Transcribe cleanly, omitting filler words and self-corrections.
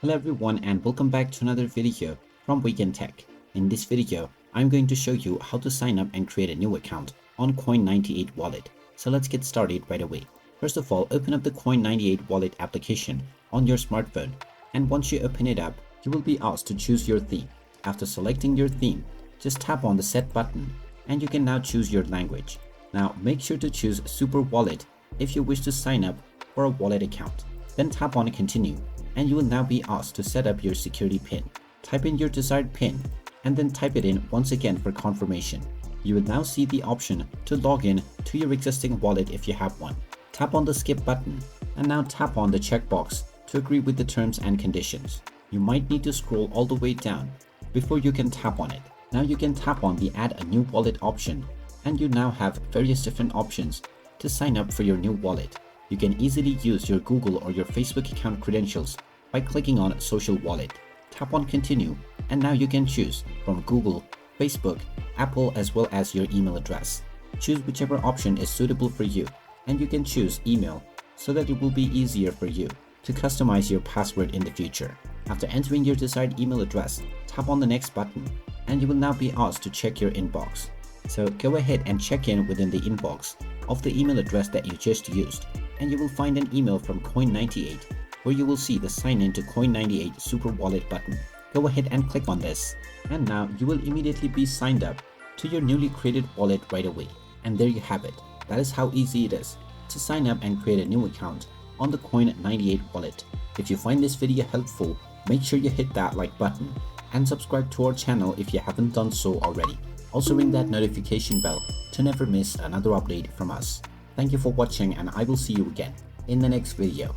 Hello everyone and welcome back to another video from Wake&Tech. In this video, I'm going to show you how to sign up and create a new account on Coin98 Wallet. So let's get started right away. First of all, open up the Coin98 Wallet application on your smartphone, and once you open it up, you will be asked to choose your theme. After selecting your theme, just tap on the set button and you can now choose your language. Now make sure to choose Super Wallet if you wish to sign up for a wallet account. Then tap on continue and you will now be asked to set up your security PIN. Type in your desired PIN and then type it in once again for confirmation. You will now see the option to log in to your existing wallet if you have one. Tap on the skip button and now tap on the checkbox to agree with the terms and conditions. You might need to scroll all the way down before you can tap on it. Now you can tap on the add a new wallet option and you now have various different options to sign up for your new wallet. You can easily use your Google or your Facebook account credentials by clicking on Social Wallet. Tap on Continue and now you can choose from Google, Facebook, Apple as well as your email address. Choose whichever option is suitable for you and you can choose email so that it will be easier for you to customize your password in the future. After entering your desired email address, tap on the next button and you will now be asked to check your inbox. So go ahead and check in within the inbox of the email address that you just used, and you will find an email from Coin98 where you will see the sign in to Coin98 Super Wallet button. Go ahead and click on this and now you will immediately be signed up to your newly created wallet right away. And there you have it. That is how easy it is to sign up and create a new account on the Coin98 wallet. If you find this video helpful, make sure you hit that like button and subscribe to our channel if you haven't done so already. Also ring that notification bell to never miss another update from us. Thank you for watching and I will see you again in the next video.